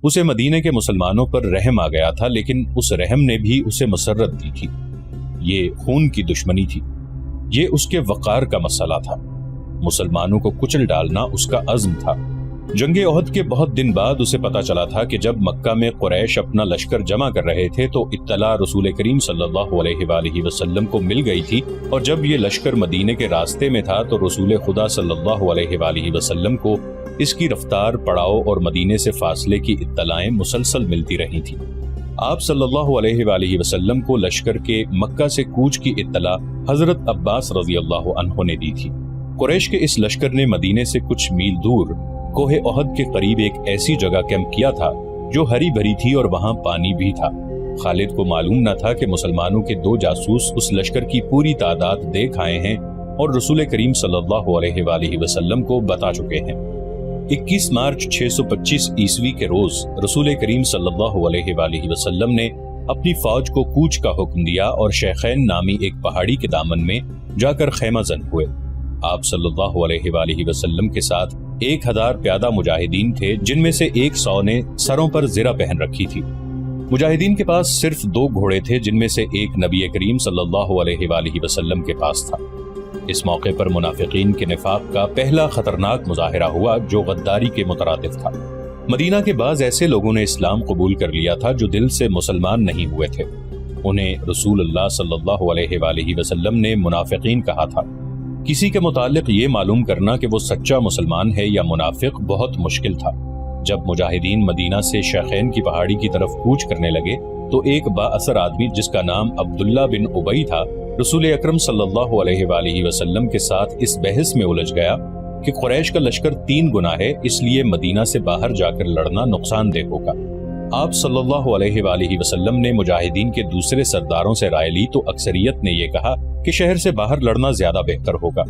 उसे मदीने के मुसलमानों पर रहम आ गया था, लेकिन उस रहम ने भी उसे मसरत दी थी। ये खून की दुश्मनी थी, ये उसके वक़ार का मसला था। मुसलमानों को कुचल डालना उसका अज़्म था। जंगे ओहद के बहुत दिन बाद उसे पता चला था कि जब मक्का में कुरैश अपना लश्कर जमा कर रहे थे तो इत्तला रसूल करीम सल्लल्लाहु अलैहि वसल्लम को मिल गई थी, और जब ये लश्कर मदीने के रास्ते में था तो रसूल खुदा सल्लल्लाहु अलैहि वसल्लम को इसकी रफ्तार, पड़ाव और मदीने से फासले की इत्तलाएं मुसलसल मिलती रही थी। आप सल्लल्लाहु अलैहि वसल्लम को लश्कर के मक्का से कूच की इत्तला हजरत अब्बास रज़ियल्लाहु अन्हु ने दी थी। कुरैश के इस लश्कर ने मदीने से कुछ मील दूर कोहे ओहद के करीब एक ऐसी जगह कैंप किया था जो हरी भरी थी और वहां पानी भी था। खालिद को मालूम न था कि मुसलमानों के 2 जासूस उस लश्कर की पूरी तादाद देख आए हैं और रसूल करीम सल्लल्लाहु अलैहि वसल्लम को बता चुके हैं। 21 मार्च 625 ईस्वी के रोज रसूल करीम सल्लल्लाहु अलैहि वसल्लम ने अपनी फौज को कूच का हुक्म दिया और शेखैन नामी एक पहाड़ी के दामन में जाकर खैमा जन हुए। आप सल्लल्लाहु अलैहि वसल्लम के साथ 1000 प्यादा मुजाहिदीन थे, जिनमें से 100 ने सरों पर ज़िरा पहन रखी थी। मुजाहिदीन के पास सिर्फ 2 घोड़े थे, जिनमें से एक नबी करीम सल्लल्लाहु अलैहि वसल्लम के पास था। इस मौके पर मुनाफिकीन के निफाक का पहला खतरनाक मुजाहिरा हुआ जो गद्दारी के मुतरादिफ था। मदीना के बाद ऐसे लोगों ने इस्लाम कबूल कर लिया था जो दिल से मुसलमान नहीं हुए थे। उन्हें रसूलुल्लाह सल्लल्लाहु अलैहि वसल्लम ने मुनाफिकीन कहा था। किसी के मुतालिक ये मालूम करना कि वो सच्चा मुसलमान है या मुनाफिक बहुत मुश्किल था। जब मुजाहिदीन मदीना से शेखैन की पहाड़ी की तरफ कूच करने लगे तो एक बाअसर आदमी जिसका नाम अब्दुल्ला बिन उबई था रसूल अकरम सल्लल्लाहु अलैहि वसल्लम के साथ इस बहस में उलझ गया कि कुरैश का लश्कर 3 गुना है, इसलिए मदीना से बाहर जाकर लड़ना नुकसानदेह होगा। आप सल्लल्लाहु अलैहि वसल्लम ने मुजाहिदीन के दूसरे सरदारों से राय ली तो अक्सरियत ने यह कहा कि शहर से बाहर लड़ना ज्यादा बेहतर होगा।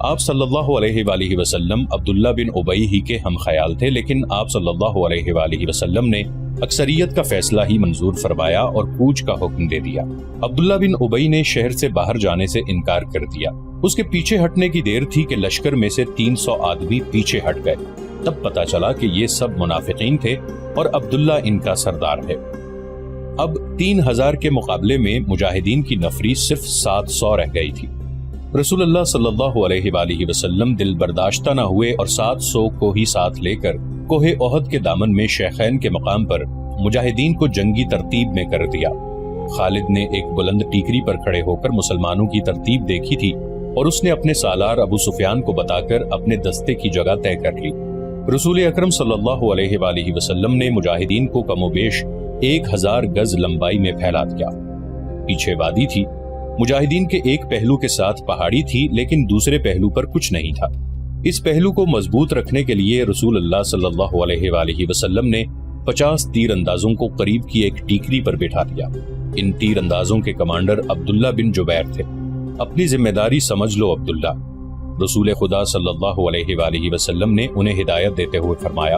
आप सल्लल्लाहु अलैहि वसल्लम अब्दुल्ला बिन उबई ही के हम ख्याल थे, लेकिन आप सल्लल्लाहु अलैहि वसल्लम ने अक्सरियत का फैसला ही मंजूर फरमाया और कूच का हुक्म दे दिया। अब्दुल्ला बिन उबई ने शहर से बाहर जाने से इनकार कर दिया। उसके पीछे हटने की देर थी कि लश्कर में से 300 आदमी पीछे हट गए। तब पता चला कि ये सब मुनाफिकीन थे और अब्दुल्ला इनका सरदार है। अब 3000 के मुकाबले में मुजाहिदीन की नफरी सिर्फ 700 रह गई थी। रसूलुल्लाह सल्लल्लाहु अलैहि वसल्लम दिल बर्दाश्ता न हुए और 700 को ही साथ लेकर कोहे ओहद के दामन में शेखैन के मकाम पर मुजाहिदीन को जंगी तरतीब में कर दिया। खालिद ने एक बुलंद टीकरी पर खड़े होकर मुसलमानों की तरतीब देखी थी और उसने अपने सालार अबू सुफियान को बताकर अपने दस्ते की जगह तय कर ली। रसूल अकरम सल्लल्लाहु अलैहि वसल्लम ने मुजाहिदीन को कमोबेश 1000 गज लंबाई में फैला दिया। पीछे वादी थी, मुजाहिदीन के एक पहलू के साथ पहाड़ी थी, लेकिन दूसरे पहलू पर कुछ नहीं था। इस पहलू को मजबूत रखने के लिए रसूलुल्लाह सल्लल्लाहु अलैहि वसल्लम ने 50 तीर अंदाजों को करीब की एक टीकरी पर बिठा दिया। इन तीर अंदाजों के कमांडर अब्दुल्ला बिन जुबैर थे। अपनी जिम्मेदारी समझ लो अब्दुल्ला। रसूल खुदा सल्लल्लाहु अलैहि वसल्लम ने उन्हें हिदायत देते हुए फरमाया,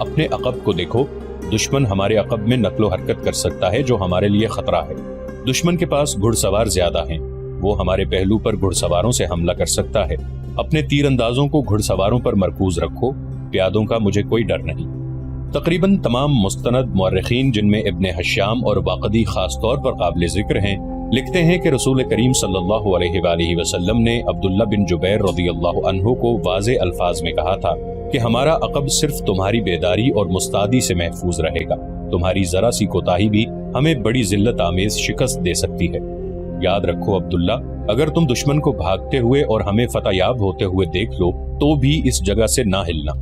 अपने अक़ब को देखो, दुश्मन हमारे अक़ब में नकलो हरकत कर सकता है जो हमारे लिए खतरा है। दुश्मन के पास घुड़सवार ज्यादा हैं, वो हमारे पहलू पर घुड़सवारों से हमला कर सकता है। अपने तीर अंदाजों को घुड़सवारों पर मरकूज रखो, प्यादों का मुझे कोई डर नहीं। तकरीबन तमाम मुस्तनद मुअर्रिखीन, जिनमें इब्ने हश्याम और वाक़दी खास तौर पर काबिल जिक्र हैं, लिखते हैं कि रसूल करीम सल्लल्लाहु अलैहि वसल्लम ने अब्दुल्ला बिन जुबैर रज़ियल्लाहु अन्हु को वाज़े अल्फाज में कहा था कि हमारा अक़ब सिर्फ तुम्हारी बेदारी और मुस्तादी से महफूज रहेगा। तुम्हारी जरा सी कोताही भी हमें बड़ी जिल्लत आमेज शिकस्त दे सकती है। याद रखो अब्दुल्ला, अगर तुम दुश्मन को भागते हुए और हमें फतहयाब होते हुए देख लो तो भी इस जगह से ना हिलना।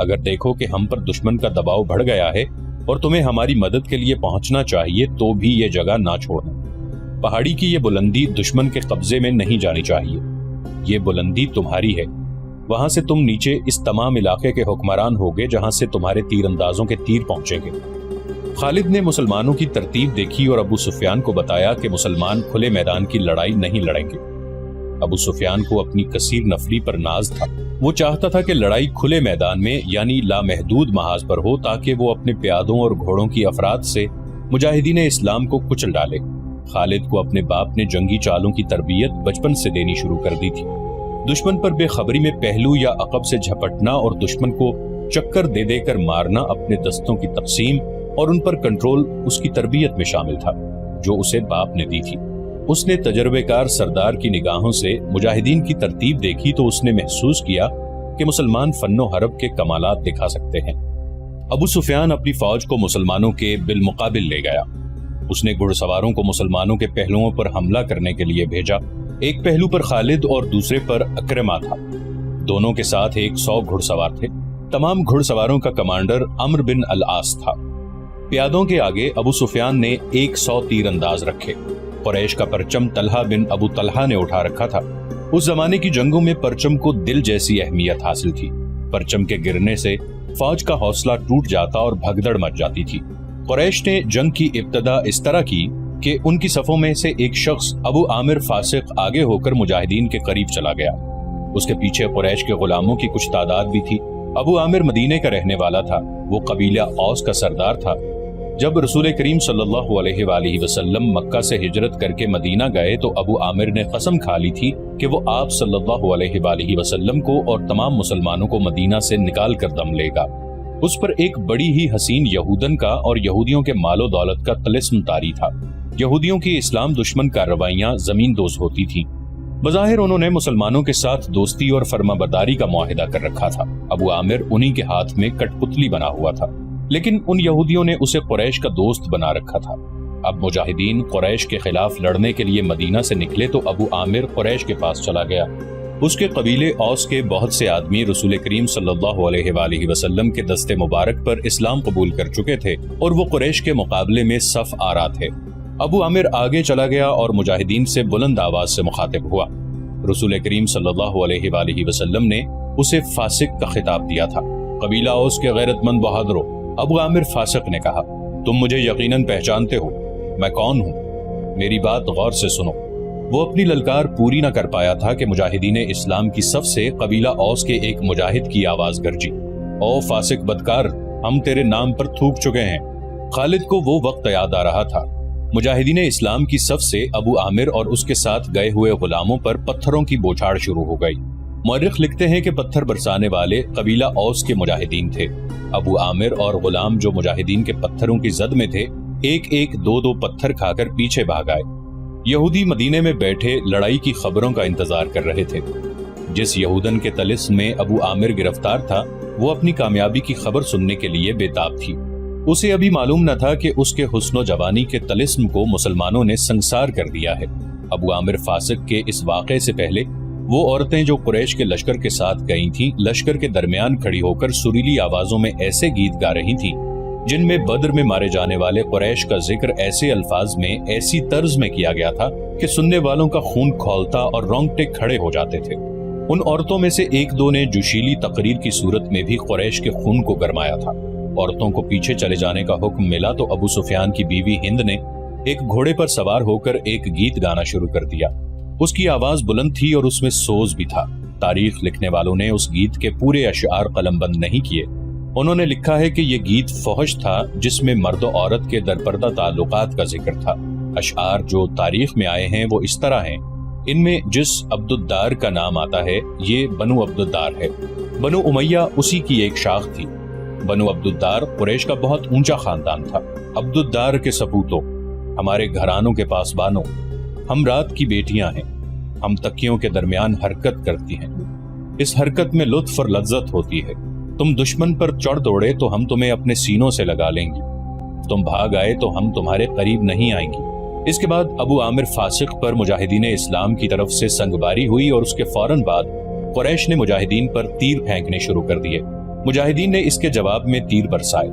अगर देखो कि हम पर दुश्मन का दबाव बढ़ गया है और तुम्हें हमारी मदद के लिए पहुंचना चाहिए तो भी ये जगह ना छोड़ना। पहाड़ी की ये बुलंदी दुश्मन के कब्जे में नहीं जानी चाहिए। ये बुलंदी तुम्हारी है। वहां से तुम नीचे इस तमाम इलाके के हुक्मरान होगे जहां से तुम्हारे तीर अंदाजों के तीर पहुंचेंगे। खालिद ने मुसलमानों की तरतीब देखी और अबू सुफियान को बताया कि मुसलमान खुले मैदान की लड़ाई नहीं लड़ेंगे। अबू सुफियान को अपनी कसीर नफरी पर नाज था। वो चाहता था कि लड़ाई खुले मैदान में यानी लामहदूद महाज पर हो ताकि वो अपने प्यादों और घोड़ों की अफराद से मुजाहिदीन इस्लाम को कुचल डाले। खालिद को अपने बाप ने जंगी चालों की तरबियत बचपन से देनी शुरू कर दी थी। दुश्मन पर बेखबरी में पहलू या अक़ब से झपटना और दुश्मन को चक्कर दे देकर मारना अपने दस्तों की तकसीम और उन पर कंट्रोल उसकी तरबियत में शामिल था जो उसे बाप ने दी थी। उसने तजर्बेकार सरदार की निगाहों से मुजाहिदीन की तरतीब देखी तो उसने महसूस किया कि मुसलमान फन्नो हरब के कमालात दिखा सकते हैं। अबू सुफियान अपनी फौज को मुसलमानों के बिलमुकाबिल ले गया। उसने घुड़सवारों को मुसलमानों के पहलुओं पर हमला करने के लिए भेजा। एक पहलू पर खालिद और दूसरे पर अकरमा था। दोनों के साथ 100 घुड़सवार थे। तमाम घुड़सवारों का कमांडर अम्र बिन अल आस था। प्यादों के आगे अबू सुफियान ने 100 तीरंदाज रखे। कुरैश का परचम तलहा बिन अबू तलहा ने उठा रखा था। उस जमाने की जंगों में परचम को दिल जैसी अहमियत हासिल थी। परचम के गिरने से फौज का हौसला टूट जाता और भगदड़ मच जाती थी। कुरैश ने जंग की इब्तदा इस तरह की कि उनकी सफों में से एक शख्स अबू आमिर फासिक आगे होकर मुजाहिदीन के करीब चला गया। उसके पीछे कुरैश के गुलामों की कुछ तादाद भी थी। अबू आमिर मदीने का रहने वाला था। वो कबीला औस का सरदार था। जब रसूल करीम सल्लल्लाहु अलैहि वसल्लम मक्का से हिजरत करके मदीना गए तो अबू आमिर ने कसम खा ली थी कि वो आप सल्लल्लाहु अलैहि वसल्लम को और तमाम मुसलमानों को मदीना से निकाल कर दम लेगा। उस पर एक बड़ी ही हसीन यहूदन का और यहूदियों के मालो दौलत का तिलिस्म तारी था। यहूदियों की इस्लाम दुश्मन कार्रवाइयां जमीन दोज होती थी। बज़ाहिर उन्होंने मुसलमानों के साथ दोस्ती और फर्माबरदारी का मुआहिदा कर रखा था। अबू आमिर उन्हीं के हाथ में कठपुतली बना हुआ था, लेकिन उन यहूदियों ने उसे कुरैश का दोस्त बना रखा था। अब मुजाहिदीन कुरैश के खिलाफ लड़ने के लिए मदीना से निकले तो अबू आमिर कुरैश के पास चला गया। उसके कबीले औस के बहुत से आदमी रसूल करीम सल्लल्लाहु अलैहि वसल्लम के दस्ते मुबारक पर इस्लाम कबूल कर चुके थे और वो कुरैश के मुकाबले में सफ आरा थे। अबू आमिर आगे चला गया और मुजाहिदीन से बुलंद आवाज से मुखातिब हुआ। रसूल करीम सल्लल्लाहु अलैहि वसल्लम ने उसे फासिक का खिताब दिया था। कबीला औस के गैरतमंद बहादुरों, अबू आमिर फासिक ने कहा, तुम मुझे यकीनन पहचानते हो, मैं कौन हूँ? मेरी बात गौर से सुनो। वो अपनी ललकार पूरी न कर पाया था कि मुजाहिदीन इस्लाम की सफ से कबीला औस के एक मुजाहिद की आवाज गरजी, ओ फासिक बदकार, हम तेरे नाम पर थूक चुके हैं। खालिद को वो वक्त याद आ रहा था। मुजाहिदीन इस्लाम की सफ से अबू आमिर और उसके साथ गए हुए गुलामों पर पत्थरों की बौछार शुरू हो गई। मौरिख लिखते हैं कि पत्थर बरसाने वाले कबीला औस के मुजाहिदीन थे। अबू आमिर और गुलाम जो मुजाहिदीन के पत्थरों की जद में थे, एक एक दो दो पत्थर खाकर पीछे भाग आए। यहूदी मदीने में बैठे लड़ाई की खबरों का इंतजार कर रहे थे। जिस यहूदन के तलिस्म में अबू आमिर गिरफ्तार था, वो अपनी कामयाबी की खबर सुनने के लिए बेताब थी। उसे अभी मालूम न था कि उसके हुस्नो जवानी के तलिस्म को मुसलमानों ने संसार कर दिया है। अबू आमिर फासिक के इस वाक़े से पहले वो औरतें जो कुरैश के लश्कर के साथ गई थीं, लश्कर के दरमियान खड़ी होकर सुरीली आवाजों में ऐसे गीत गा रही थीं जिनमें बद्र में मारे जाने वाले कुरैश का जिक्र ऐसे अल्फाज में, ऐसी तर्ज में किया गया था कि सुनने वालों का खून खौलता और रोंगटे खड़े हो जाते थे। उन औरतों में से एक दो ने जोशीली तकरीर की सूरत में भी कुरैश के खून को गरमाया था। औरतों को पीछे चले जाने का हुक्म मिला तो अबू सुफियान की बीवी हिंद ने एक घोड़े पर सवार होकर एक गीत गाना शुरू कर दिया। उसकी आवाज बुलंद थी और उसमें सोज भी था। तारीख लिखने वालों ने उस गीत के पूरे अशआर कलमबंद नहीं किए। उन्होंने लिखा है कि यह गीत फहश था जिसमें मर्द और औरत के दरपर्दा ताल्लुकात का जिक्र था। अशआर जो तारीख में आए हैं वो इस तरह हैं। इनमें जिस अब्दुद्दार का नाम आता है ये बनु अब्दुद्दार है। बनु उमैया उसी की एक शाख थी। बनु अब्दुद्दार कुरैश का बहुत ऊंचा खानदान था। अब्दुद्दार के सपूतों, हमारे घरानों के पासबानों, हम रात की बेटियां हैं। हम तकियों के दरमियान हरकत करती हैं। इस हरकत में लुत्फ और लज्जत होती है। तुम दुश्मन पर चढ़ दौड़े तो हम तुम्हें अपने सीनों से लगा लेंगे। तुम भाग आए तो हम तुम्हारे करीब नहीं आएंगे। इसके बाद अबू आमिर फासिक पर मुजाहिदीन इस्लाम की तरफ से संगबारी हुई और उसके फौरन बाद कुरैश ने मुजाहिदीन पर तीर फेंकने शुरू कर दिए। मुजाहिदीन ने इसके जवाब में तीर बरसाए।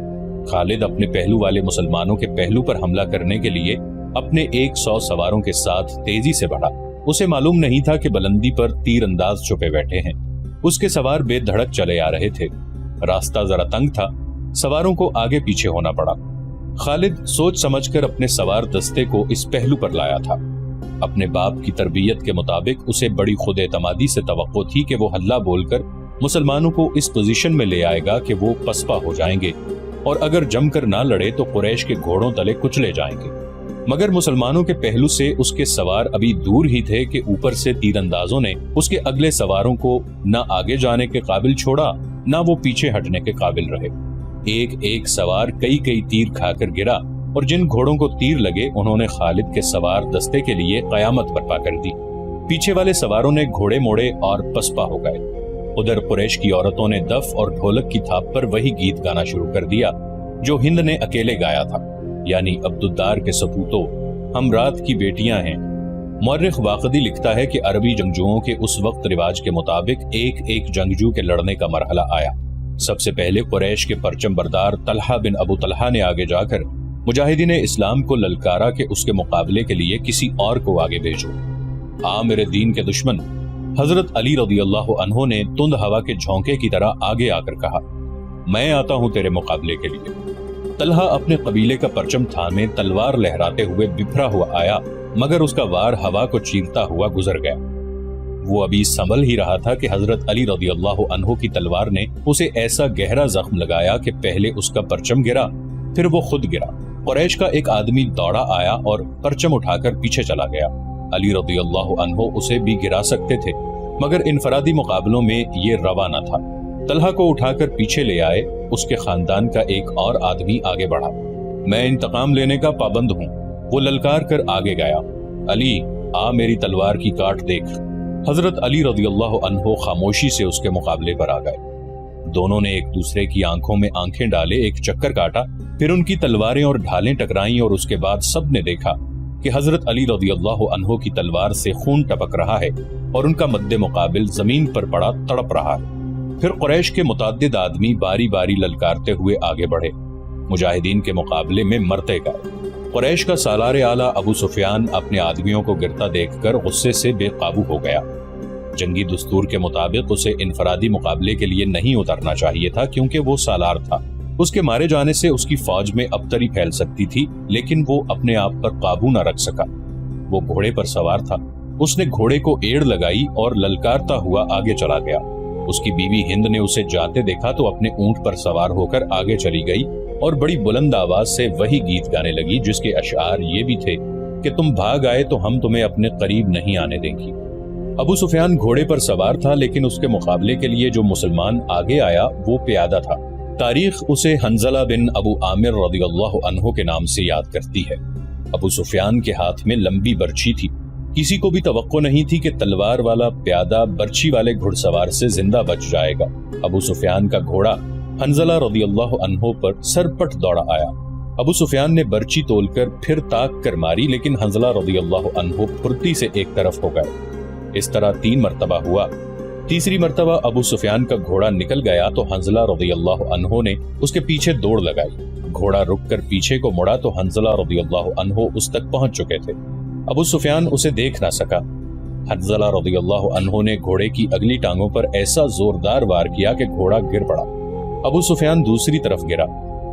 खालिद अपने पहलू वाले मुसलमानों के पहलू पर हमला करने के लिए अपने 100 सवारों के साथ तेजी से बढ़ा। उसे मालूम नहीं था कि बुलंदी पर तीर अंदाज छुपे बैठे हैं। उसके सवार बेधड़क चले आ रहे थे। रास्ता जरा तंग था, सवारों को आगे पीछे होना पड़ा। खालिद सोच समझकर अपने सवार दस्ते को इस पहलू पर लाया था। अपने बाप की तरबियत के मुताबिक उसे बड़ी खुद एतमादी से तवक्को थी कि वो हल्ला बोलकर मुसलमानों को इस पोजीशन में ले आएगा कि वो पसपा हो जाएंगे और अगर जमकर ना लड़े तो कुरैश के घोड़ों तले कुचले जाएंगे। मगर मुसलमानों के पहलू से उसके सवार अभी दूर ही थे कि ऊपर से तीरंदाजों ने उसके अगले सवारों को न आगे जाने के काबिल छोड़ा نہ وہ پیچھے ہٹنے کے قابل رہے۔ ایک ایک سوار کئی کئی تیر کھا کر گرا اور جن گھوڑوں کو تیر لگے انہوں نے خالد کے سوار دستے کے لیے قیامت برپا کر دی۔ پیچھے والے سواروں نے گھوڑے موڑے اور پسپا ہو گئے۔ ادھر قریش کی عورتوں نے دف اور ڈھولک کی تھاپ پر وہی گیت گانا شروع کر دیا جو ہند نے اکیلے گایا تھا، یعنی عبدالدار کے سپوتوں، ہم رات کی بیٹیاں ہیں۔ مورخ واقدی لکھتا ہے کہ عربی جنگجوؤں کے اس وقت رواج کے مطابق ایک ایک جنگجو کے لڑنے کا مرحلہ آیا۔ سب سے پہلے قریش کے پرچم بردار طلحہ بن ابو طلحہ نے آگے جا کر مجاہدین اسلام کو للکارا کہ اس کے مقابلے کے لیے کسی اور کو آگے بھیجو۔ میرے دین کے دشمن، حضرت علی رضی اللہ عنہ نے تند ہوا کے جھونکے کی طرح آگے آ کر کہا، میں آتا ہوں تیرے مقابلے کے لیے۔ طلحہ اپنے قبیلے کا پرچم تھامے تلوار لہراتے ہوئے بپھرا ہوا آیا، مگر اس کا وار ہوا کو چیرتا ہوا گزر گیا۔ وہ ابھی سنبھل ہی رہا تھا کہ حضرت علی رضی اللہ عنہ کی تلوار نے اسے ایسا گہرا زخم لگایا کہ پہلے اس کا پرچم گرا، پھر وہ خود گرا۔ قریش کا ایک آدمی دوڑا آیا اور پرچم اٹھا کر پیچھے چلا گیا۔ علی رضی اللہ عنہ اسے بھی گرا سکتے تھے، مگر انفرادی مقابلوں میں یہ روا نہ تھا۔ طلحہ کو اٹھا کر پیچھے لے آئے۔ اس کے خاندان کا ایک اور آدمی آگے بڑھا۔ میں انتقام لینے کا پابند ہوں، وہ للکار کر آگے گیا۔ علی، آ میری تلوار کی کاٹ دیکھ۔ حضرت علی رضی اللہ عنہ خاموشی سے اس کے مقابلے پر آ گئے۔ دونوں نے ایک دوسرے کی آنکھوں میں آنکھیں ڈالے، ایک چکر کاٹا، پھر ان کی تلواریں اور ڈھالیں ٹکرائیں اور اس کے بعد سب نے دیکھا کہ حضرت علی رضی اللہ عنہ کی تلوار سے خون ٹپک رہا ہے اور ان کا مد مقابل زمین پر پڑا تڑپ رہا ہے۔ پھر قریش کے متعدد آدمی باری باری للکارتے ہوئے آگے بڑھے، مجاہدین کے مقابلے میں مرتے گئے۔ قریش کا سالار اعلیٰ ابو سفیان اپنے آدمیوں کو گرتا دیکھ کر غصے سے بے قابو ہو گیا۔ جنگی دستور کے مطابق اسے انفرادی مقابلے کے لیے نہیں اترنا چاہیے تھا، کیونکہ وہ سالار تھا۔ اس کے مارے جانے سے اس کی فوج میں ابتری پھیل سکتی تھی، لیکن وہ اپنے آپ پر قابو نہ رکھ سکا۔ وہ گھوڑے پر سوار تھا، اس نے گھوڑے کو ایڑ لگائی اور للکارتا ہوا آگے چلا گیا۔ اس کی بیوی ہند نے اسے جاتے دیکھا تو اپنے اونٹ پر سوار ہو کر آگے چلی گئی اور بڑی بلند آواز سے وہی گیت گانے لگی جس کے اشعار یہ بھی تھے کہ تم بھاگ آئے تو ہم تمہیں اپنے قریب نہیں آنے دیں گی۔ ابو سفیان گھوڑے پر سوار تھا، لیکن اس کے مقابلے کے لیے جو مسلمان آگے آیا وہ پیادہ تھا۔ تاریخ اسے حنظلہ بن ابو عامر رضی اللہ عنہ کے نام سے یاد کرتی ہے۔ ابو سفیان کے ہاتھ میں لمبی برچھی تھی۔ کسی کو بھی توقع نہیں تھی کہ تلوار والا پیادہ برچھی والے گھڑ سوار سے زندہ بچ جائے گا۔ ابو سفیان کا گھوڑا حنظلہ رضی اللہ عنہ پر سرپٹ دوڑا آیا۔ ابو سفیان نے برچی تول کر پھر تاک کر ماری، لیکن حنظلہ رضی اللہ عنہ پھرتی سے ایک طرف ہو گئے۔ اس طرح 3 مرتبہ ہوا۔ تیسری مرتبہ ابو سفیان کا گھوڑا نکل گیا تو حنظلہ رضی اللہ عنہ نے اس کے پیچھے دوڑ لگائی۔ گھوڑا رک کر پیچھے کو مڑا تو حنظلہ رضی اللہ عنہ اس تک پہنچ چکے تھے۔ ابو سفیان اسے دیکھ نہ سکا۔ حنظلہ رضی اللہ عنہ نے گھوڑے کی اگلی ٹانگوں پر ایسا زوردار وار کیا کہ گھوڑا گر پڑا۔ ابو سفیان دوسری طرف گرا۔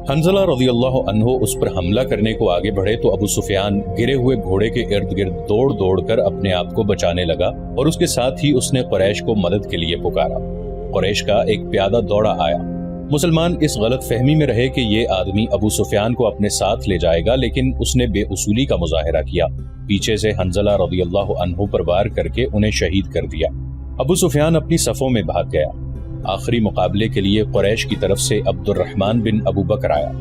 حنظلہ رضی اللہ عنہ اس پر حملہ کرنے کو آگے بڑھے تو ابو سفیان گرے ہوئے گھوڑے کے ارد گرد دوڑ دوڑ کر اپنے آپ کو بچانے لگا، اور اس کے ساتھ ہی اس نے قریش کو مدد کے لیے پکارا۔ قریش کا ایک پیادہ دوڑا آیا۔ مسلمان اس غلط فہمی میں رہے کہ یہ آدمی ابو سفیان کو اپنے ساتھ لے جائے گا، لیکن اس نے بے اصولی کا مظاہرہ کیا۔ پیچھے سے حنظلہ رضی اللہ عنہ پر وار کر کے انہیں شہید کر دیا۔ ابو سفیان اپنی صفوں میں بھاگ گیا۔ آخری مقابلے کے لیے قریش کی طرف سے عبد الرحمن بن ابو بکر آیا۔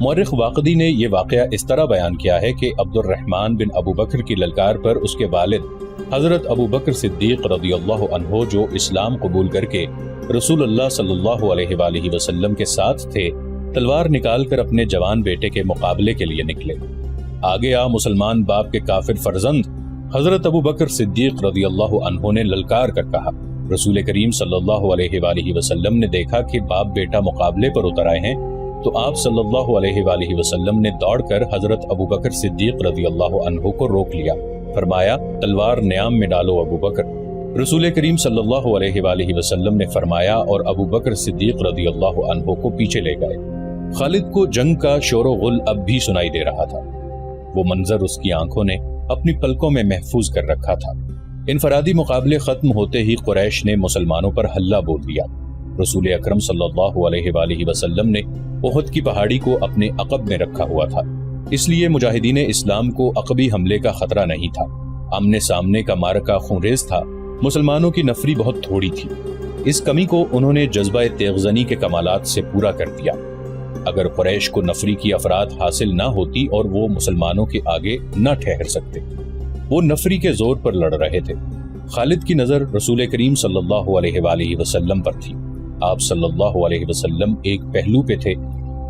مورخ واقدی نے یہ واقعہ اس طرح بیان کیا ہے کہ عبد الرحمن بن ابو بکر کی للکار پر اس کے والد حضرت ابو بکر صدیق رضی اللہ عنہ، جو اسلام قبول کر کے رسول اللہ صلی اللہ علیہ وآلہ وسلم کے ساتھ تھے، تلوار نکال کر اپنے جوان بیٹے کے مقابلے کے لیے نکلے۔ آگے آ مسلمان باپ کے کافر فرزند، حضرت ابو بکر صدیق رضی اللہ عنہ نے للکار کر کہا۔ رسول کریم صلی اللہ علیہ وآلہ وسلم نے دیکھا کہ باپ بیٹا مقابلے پر اتر آئے ہیں، تو آپ صلی اللہ علیہ وآلہ وسلم نے دوڑ کر حضرت ابو بکر صدیق رضی اللہ عنہ کو روک لیا۔ فرمایا، تلوار نیام میں ڈالو ابو بکر۔ رسول کریم صلی اللہ علیہ وآلہ وسلم نے فرمایا اور ابو بکر صدیق رضی اللہ عنہ کو پیچھے لے گئے۔ خالد کو جنگ کا شور و غل اب بھی سنائی دے رہا تھا۔ وہ منظر اس کی آنکھوں نے اپنی پلکوں میں محفوظ کر رکھا تھا۔ انفرادی مقابلے ختم ہوتے ہی قریش نے مسلمانوں پر حلہ بول دیا۔ رسول اکرم صلی اللہ علیہ وآلہ وسلم نے احد کی پہاڑی کو اپنے عقب میں رکھا ہوا تھا، اس لیے مجاہدین اسلام کو عقبی حملے کا خطرہ نہیں تھا۔ آمنے سامنے کا معرکہ خونریز تھا۔ مسلمانوں کی نفری بہت تھوڑی تھی۔ اس کمی کو انہوں نے جذبہ تیغزنی کے کمالات سے پورا کر دیا۔ اگر قریش کو نفری کی افراد حاصل نہ ہوتی اور وہ مسلمانوں کے آگے نہ ٹھہر سکتے، وہ نفری کے زور پر لڑ رہے تھے۔ خالد کی نظر رسول کریم صلی اللہ علیہ وآلہ وسلم پر تھی۔ آپ صلی اللہ علیہ وسلم ایک پہلو پہ تھے،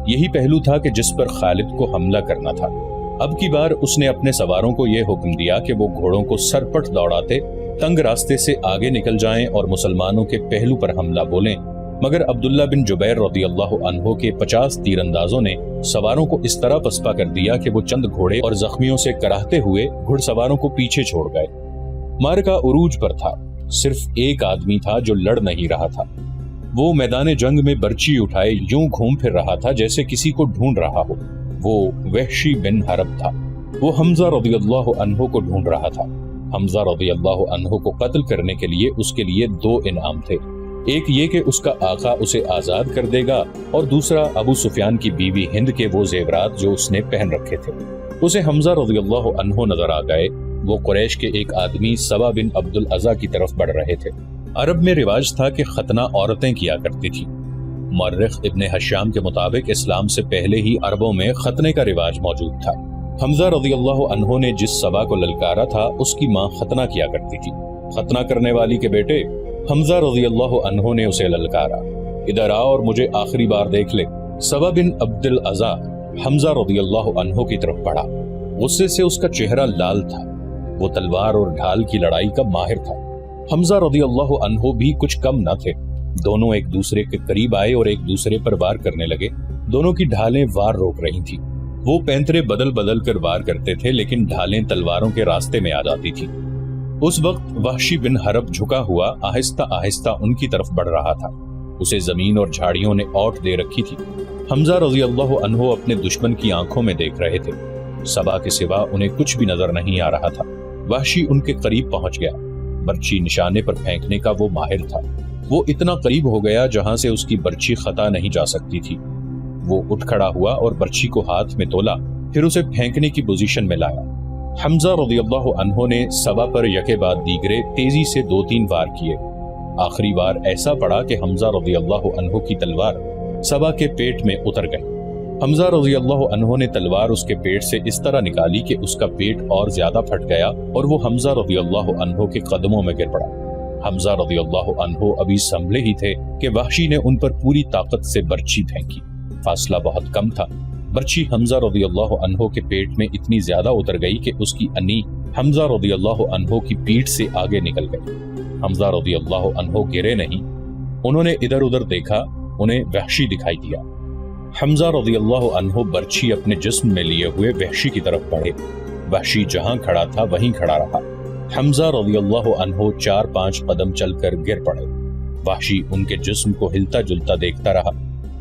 یہی پہلو تھا کہ جس پر خالد کو حملہ کرنا تھا۔ اب کی بار اس نے اپنے سواروں کو یہ حکم دیا کہ وہ گھوڑوں کو سرپٹ دوڑاتے تنگ راستے سے آگے نکل جائیں اور مسلمانوں کے پہلو پر حملہ بولیں، مگر عبداللہ بن جبیر رضی اللہ عنہ کے 50 تیر اندازوں نے سواروں کو اس طرح پسپا کر دیا کہ وہ چند گھوڑے اور زخمیوں سے کراہتے ہوئے گھڑ سواروں کو پیچھے چھوڑ گئے۔ مارکا عروج پر تھا، صرف ایک آدمی تھا جو لڑ نہیں رہا تھا۔ وہ میدان جنگ میں برچی اٹھائے یوں گھوم پھر رہا تھا جیسے کسی کو ڈھونڈ رہا ہو۔ وہ وحشی بن حرب تھا۔ وہ حمزہ رضی اللہ عنہ کو ڈھونڈ رہا تھا۔ حمزہ رضی اللہ عنہ کو قتل کرنے کے لیے اس کے لیے 2 انعام تھے، ایک یہ کہ اس کا آقا اسے آزاد کر دے گا، اور دوسرا ابو سفیان کی بیوی ہند کے وہ زیورات جو اس نے پہن رکھے تھے۔ اسے حمزہ رضی اللہ عنہ نظر آ گئے۔ وہ قریش کے ایک آدمی سبا بن عبد العزا کی طرف بڑھ رہے تھے۔ عرب میں رواج تھا کہ ختنہ عورتیں کیا کرتی تھی۔ مورخ ابن حشام کے مطابق اسلام سے پہلے ہی عربوں میں ختنے کا رواج موجود تھا۔ حمزہ رضی اللہ عنہ نے جس سبا کو للکارا تھا اس کی ماں ختنہ کیا کرتی تھی۔ ختنہ کرنے والی کے بیٹے، حمزہ رضی اللہ عنہ نے اسے للکارا، ادھر آ اور مجھے آخری بار دیکھ لے۔ سبا بن عبد العزا حمزہ رضی اللہ عنہ کی طرف بڑھا۔ غصے سے اس کا چہرہ لال تھا۔ وہ تلوار اور ڈھال کی لڑائی کا ماہر تھا۔ حمزہ رضی اللہ عنہ بھی کچھ کم نہ تھے۔ دونوں ایک دوسرے کے قریب آئے اور ایک دوسرے پر وار کرنے لگے۔ دونوں کی ڈھالیں وار روک رہی تھیں۔ وہ پینترے بدل بدل کر وار کرتے تھے، لیکن ڈھالیں تلواروں کے راستے میں آ جاتی تھی۔ اس وقت وحشی بن حرب جھکا ہوا آہستہ آہستہ ان کی طرف بڑھ رہا تھا۔ اسے زمین اور جھاڑیوں نے اوٹ دے رکھی تھی۔ حمزہ رضی اللہ عنہ اپنے دشمن کی آنکھوں میں دیکھ رہے تھے۔ سبا کے سوا انہیں کچھ بھی نظر نہیں آ رہا تھا۔ وحشی ان کے قریب پہنچ گیا۔ برچی نشانے پر پھینکنے کا وہ ماہر تھا۔ وہ اتنا قریب ہو گیا جہاں سے اس کی برچی خطا نہیں جا سکتی تھی۔ وہ اٹھ کھڑا ہوا اور برچی کو ہاتھ میں تولا، پھر اسے پھینکنے کی پوزیشن میں لایا۔ حمزہ رضی اللہ عنہ نے سبا پر یکے بعد دیگرے تیزی سے 2-3 وار کیے۔ آخری وار ایسا پڑا کہ حمزہ رضی اللہ عنہ کی تلوار سبا کے پیٹ میں اتر گئی۔ حمزہ رضی اللہ عنہ نے تلوار اس کے پیٹ سے اس طرح نکالی کہ اس کا پیٹ اور زیادہ پھٹ گیا اور وہ حمزہ رضی اللہ عنہ کے قدموں میں گر پڑا۔ حمزہ رضی اللہ عنہ ابھی سنبھلے ہی تھے کہ وحشی نے ان پر پوری طاقت سے برچی پھینکی۔ فاصلہ بہت کم تھا۔ برچی حمزہ رضی اللہ عنہ کے پیٹ میں اتنی زیادہ اتر گئی کہ اس کی انی حمزہ رضی اللہ عنہ کی پیٹھ سے آگے نکل گئی۔ حمزہ رضی اللہ عنہ گرے نہیں، انہوں نے ادھر ادھر دیکھا، انہیں وحشی دکھائی دیا۔ حمزہ رضی اللہ عنہ برچی اپنے جسم میں لیے ہوئے وحشی کی طرف بڑھے۔ وحشی جہاں کھڑا تھا وہیں کھڑا رہا۔ حمزہ رضی اللہ عنہ 4-5 قدم چل کر گر پڑے۔ وحشی ان کے جسم کو ہلتا جلتا دیکھتا رہا۔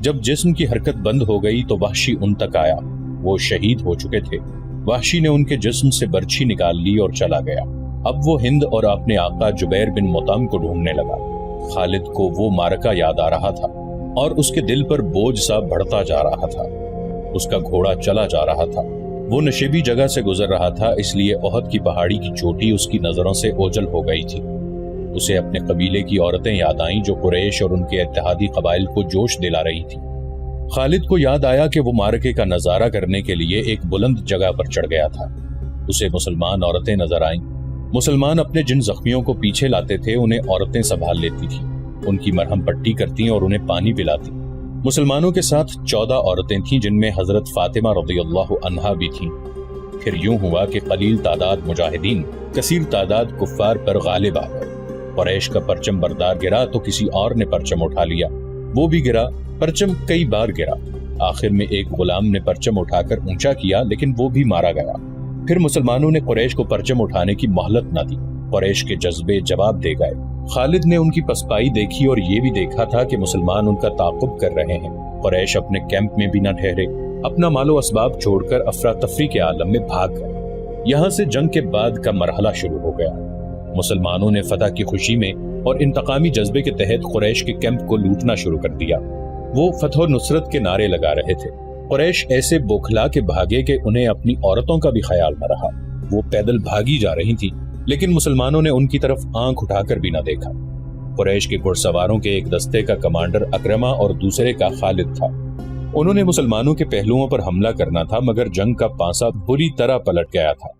جب جسم کی حرکت بند ہو گئی تو وحشی ان تک آیا۔ وہ شہید ہو چکے تھے۔ وحشی نے ان کے جسم سے برچھی نکال لی اور چلا گیا۔ اب وہ ہند اور اپنے آقا جبیر بن مطعم کو ڈھونڈنے لگا۔ خالد کو وہ مارکا یاد آ رہا تھا اور اس کے دل پر بوجھ سا بڑھتا جا رہا تھا۔ اس کا گھوڑا چلا جا رہا تھا۔ وہ نشیبی جگہ سے گزر رہا تھا، اس لیے احد کی پہاڑی کی چوٹی اس کی نظروں سے اوجھل ہو گئی تھی۔ اسے اپنے قبیلے کی عورتیں یاد آئیں جو قریش اور ان کے اتحادی قبائل کو جوش دلا رہی تھی۔ خالد کو یاد آیا کہ وہ مارکے کا نظارہ کرنے کے لیے ایک بلند جگہ پر چڑھ گیا تھا۔ اسے مسلمان عورتیں نظر آئیں۔ مسلمان اپنے جن زخمیوں کو پیچھے لاتے تھے انہیں عورتیں سنبھال لیتی تھیں، ان کی مرہم پٹی کرتی اور انہیں پانی پلاتی۔ مسلمانوں کے ساتھ 14 عورتیں تھیں جن میں حضرت فاطمہ رضی اللہ عنہا بھی تھیں۔ پھر یوں ہوا کہ قلیل تعداد مجاہدین کثیر تعداد کفار پر غالب آ گئے۔ قریش کا پرچم بردار گرا تو کسی اور نے پرچم اٹھا لیا، وہ بھی گرا۔ پرچم کئی بار گرا۔ آخر میں ایک غلام نے پرچم اٹھا کر اونچا کیا لیکن وہ بھی مارا گیا۔ پھر مسلمانوں نے قریش کو پرچم اٹھانے کی مہلت نہ دی۔ قریش کے جذبے جواب دے گئے۔ خالد نے ان کی پسپائی دیکھی اور یہ بھی دیکھا تھا کہ مسلمان ان کا تعاقب کر رہے ہیں۔ قریش اپنے کیمپ میں بھی نہ ٹھہرے، اپنا مال و اسباب چھوڑ کر افراتفری کے عالم میں بھاگ گئے۔ یہاں سے جنگ کے بعد کا مرحلہ شروع ہو گیا۔ مسلمانوں نے فتح کی خوشی میں اور انتقامی جذبے کے تحت قریش کے کیمپ کو لوٹنا شروع کر دیا۔ وہ فتح و نصرت کے نعرے لگا رہے تھے۔ قریش ایسے بوکھلا کے بھاگے کہ انہیں اپنی عورتوں کا بھی خیال نہ رہا۔ وہ پیدل بھاگی جا رہی تھی لیکن مسلمانوں نے ان کی طرف آنکھ اٹھا کر بھی نہ دیکھا۔ कुरैश के घुड़सवारों के एक दस्ते का कमांडर अकरमा और दूसरे का खालिद था। उन्होंने मुसलमानों के पहलुओं पर हमला करना था, मगर जंग का पांसा बुरी तरह पलट गया था।